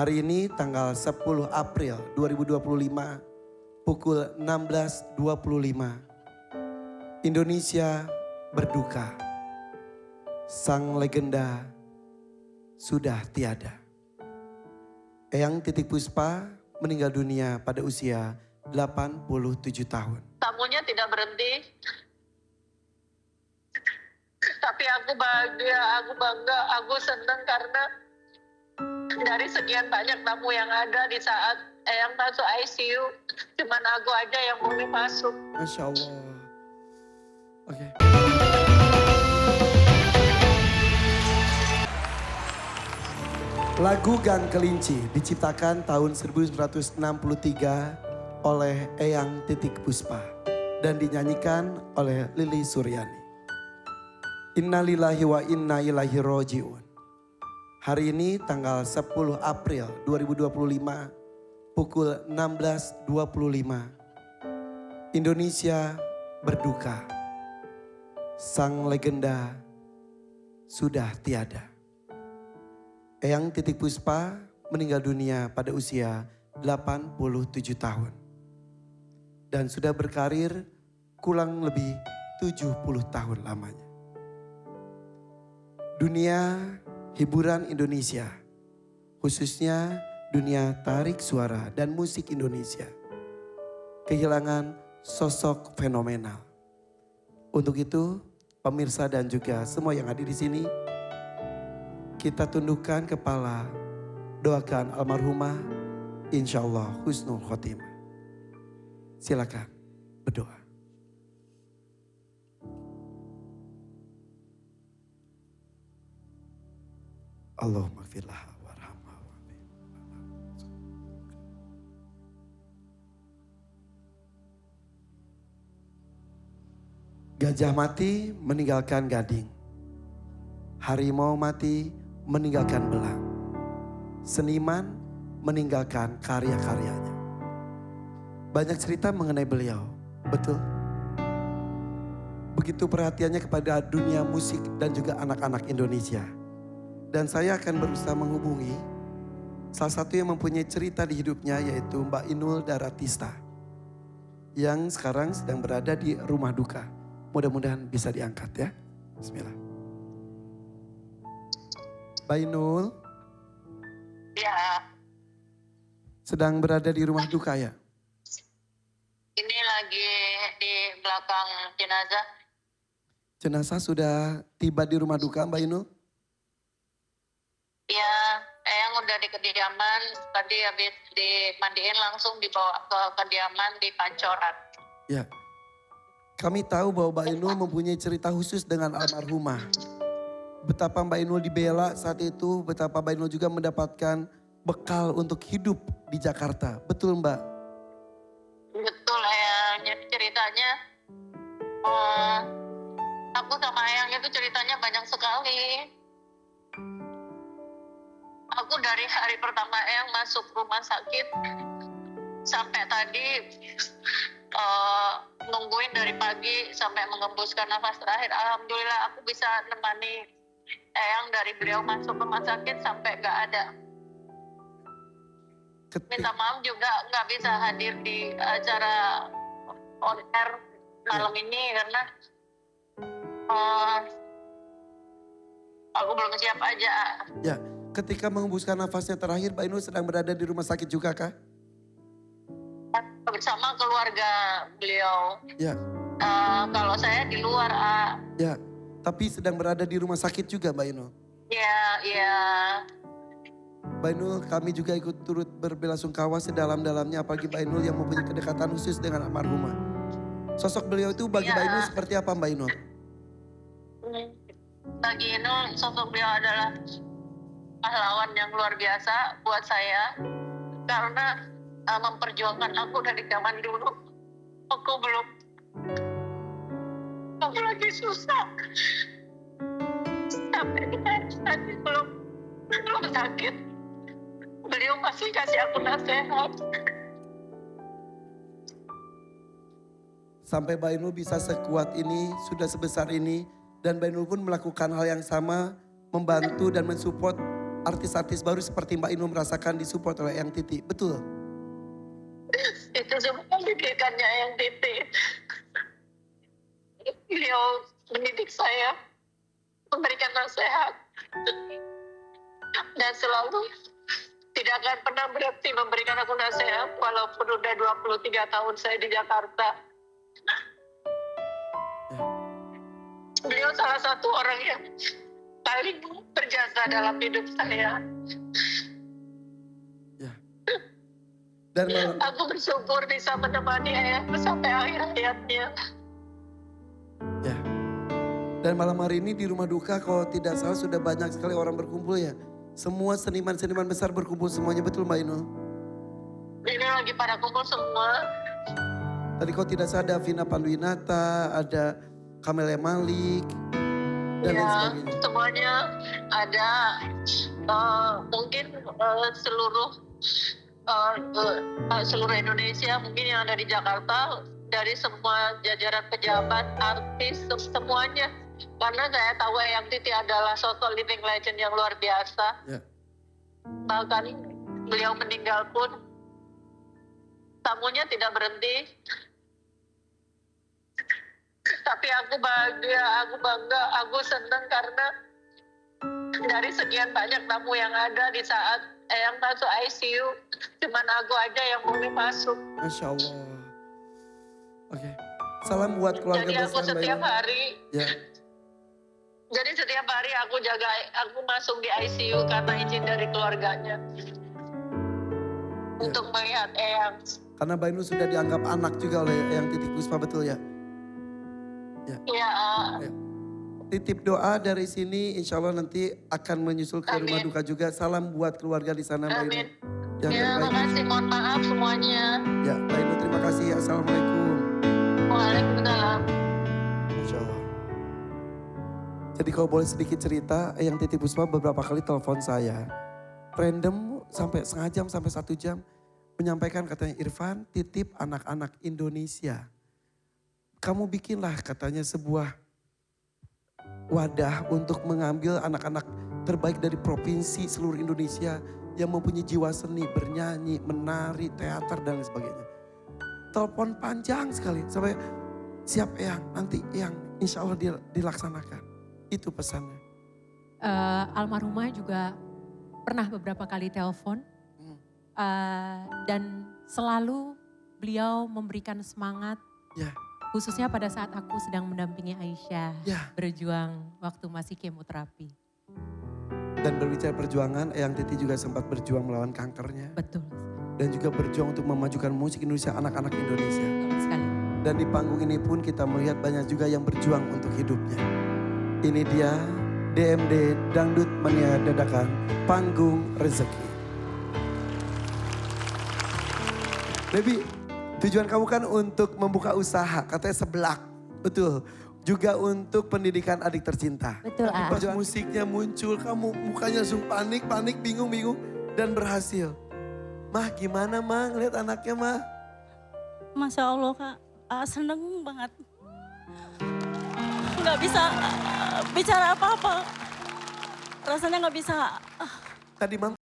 Hari ini tanggal 10 April 2025 pukul 16.25. Indonesia berduka. Sang legenda sudah tiada. Eyang Titik Puspa meninggal dunia pada usia 87 tahun. Tamunya tidak berhenti. Tapi aku bahagia, aku bangga, aku senang karena dari sekian banyak tamu yang ada di saat Eyang masuk ICU, cuman aku aja yang boleh masuk. Masya Allah. Oke. Lagu Gang Kelinci diciptakan tahun 1963 oleh Eyang Titik Puspa dan dinyanyikan oleh Lili Suryani. Innalillahi wa inna ilaihi roji'un. Hari ini tanggal 10 April 2025 pukul 16.25. Indonesia berduka. Sang legenda sudah tiada. Eyang Titik Puspa meninggal dunia pada usia 87 tahun. Dan sudah berkarir kurang lebih 70 tahun lamanya. Dunia hiburan Indonesia, khususnya dunia tarik suara dan musik Indonesia, kehilangan sosok fenomenal. Untuk itu, pemirsa dan juga semua yang hadir di sini, kita tundukkan kepala, doakan almarhumah, insya Allah husnul khotimah. Silakan berdoa. Allahumma gfirlah warhamha. Gajah mati meninggalkan gading. Harimau mati meninggalkan belang. Seniman meninggalkan karya-karyanya. Banyak cerita mengenai beliau, betul? Begitu perhatiannya kepada dunia musik dan juga anak-anak Indonesia. Dan saya akan berusaha menghubungi salah satu yang mempunyai cerita di hidupnya, yaitu Mbak Inul Daratista. Yang sekarang sedang berada di rumah duka. Mudah-mudahan bisa diangkat ya. Bismillah. Mbak Inul. Ya. Sedang berada di rumah duka ya? Ini lagi di belakang jenazah. Jenazah sudah tiba di rumah duka Mbak Inul? Ya, Eyang udah di kediaman, tadi habis dimandiin langsung dibawa ke kediaman di Pancoran. Ya. Kami tahu bahwa Mbak Inul mempunyai cerita khusus dengan almarhumah. Betapa Mbak Inul dibela saat itu, betapa Mbak Inul juga mendapatkan bekal untuk hidup di Jakarta. Betul Mbak? Betul Eyang, jadi ceritanya aku sama Eyang itu ceritanya banyak sekali. Aku dari hari pertama Eyang masuk rumah sakit sampai tadi nungguin dari pagi sampai mengembuskan nafas terakhir. Alhamdulillah aku bisa nemani Eyang dari beliau masuk rumah sakit sampai gak ada. Minta maaf juga gak bisa hadir di acara on air malam ini karena aku belum siap aja. Ya. Ketika mengembuskan nafasnya terakhir, Mbak Inul sedang berada di rumah sakit juga kah? Bersama keluarga beliau. Ya. Kalau saya di luar. Ya, tapi sedang berada di rumah sakit juga Mbak Inul? Iya. Mbak Inul, kami juga ikut turut berbelasungkawa sedalam-dalamnya, apalagi Mbak Inul yang mempunyai kedekatan khusus dengan almarhumah. Sosok beliau itu bagi Mbak Inul seperti apa Mbak Inul? Bagi Inul, sosok beliau adalah pahlawan yang luar biasa buat saya karena memperjuangkan aku dari zaman dulu. Aku lagi susah sampai tadi belum sakit. Beliau masih kasih aku nasihat. Sampai Mbak Inul bisa sekuat ini, sudah sebesar ini, dan Mbak Inul pun melakukan hal yang sama, membantu dan mensupport artis-artis baru seperti Mbak Inul merasakan disupport oleh Eyang Titi. Betul? Itu semua pendidikannya yang titik. Beliau mendidik saya, memberikan nasihat, dan selalu tidak akan pernah berhenti memberikan aku nasihat walaupun udah 23 tahun saya di Jakarta. Beliau salah satu orang yang paling berjasa dalam hidup saya. Ya. Dan Aku bersyukur bisa menemani ayahku sampai akhir hayatnya. ya. Dan malam hari ini di rumah duka kalau tidak salah sudah banyak sekali orang berkumpul ya. Semua seniman-seniman besar berkumpul semuanya, betul Mbak Inul? Ini lagi pada kumpul semua. Tadi kalau tidak salah ada Vina Panduwinata, ada Camelia Malik, dan lain Ya, sebagainya. semuanya ada. Mungkin seluruh Indonesia, mungkin yang ada di Jakarta, dari semua jajaran pejabat, artis, semuanya. Karena saya tahu Eyang Titi adalah sosok living legend yang luar biasa. Ya. Bahkan beliau meninggal pun tamunya tidak berhenti. Tapi aku bahagia, aku bangga, aku senang karena dari sekian banyak tamu yang ada di saat Eyang masuk ICU, cuman aku aja yang boleh masuk. Masya Allah. Oke. Salam buat keluarga Jadi aku besar Mbak setiap Inul. hari, Ya. jadi setiap hari aku jaga, aku masuk di ICU karena izin dari keluarganya untuk melihat Eyang. Karena Mbak Inul sudah dianggap anak juga oleh Eyang Titi Puspa, betul ya? Ya, Titip doa dari sini, insya Allah nanti akan menyusul ke rumah Amin. duka juga. Salam buat keluarga di sana Mbak Inul. amin. Yang Ya, terbaik. makasih, mohon maaf semuanya. Ya, Mbak Inul terima kasih. Assalamualaikum. Waalaikumsalam. Insya Allah. Jadi kalau boleh sedikit cerita, Eyang Titi Puspa beberapa kali telepon saya. Random sampai setengah jam, sampai 1 jam. Menyampaikan katanya, Irfan titip anak-anak Indonesia. Kamu bikinlah katanya sebuah wadah untuk mengambil anak-anak terbaik dari provinsi seluruh Indonesia yang mempunyai jiwa seni, bernyanyi, menari, teater dan lain sebagainya. Telepon panjang sekali sampai siap Eyang, nanti Eyang insya Allah dilaksanakan. Itu pesannya. Almarhumah juga pernah beberapa kali telepon dan selalu beliau memberikan semangat. Ya. Khususnya pada saat aku sedang mendampingi Aisyah Ya. berjuang waktu masih kemoterapi. Dan berbicara perjuangan, Eyang Titi juga sempat berjuang melawan kankernya. Betul. Dan juga berjuang untuk memajukan musik Indonesia, anak-anak Indonesia. Betul sekali. Dan di panggung ini pun kita melihat banyak juga yang berjuang untuk hidupnya. Ini dia DMD Dangdut Mania Dadakan, Panggung Rezeki. Baby, tujuan kamu kan untuk membuka usaha, katanya seblak. Betul. Juga untuk pendidikan adik tercinta. Betul, Pas musiknya muncul, kamu mukanya langsung panik, bingung, dan berhasil. Mah gimana mah ngeliat anaknya mah? Masya Allah Kak, seneng banget. Nggak bisa bicara apa-apa. Rasanya nggak bisa. Tadi Mam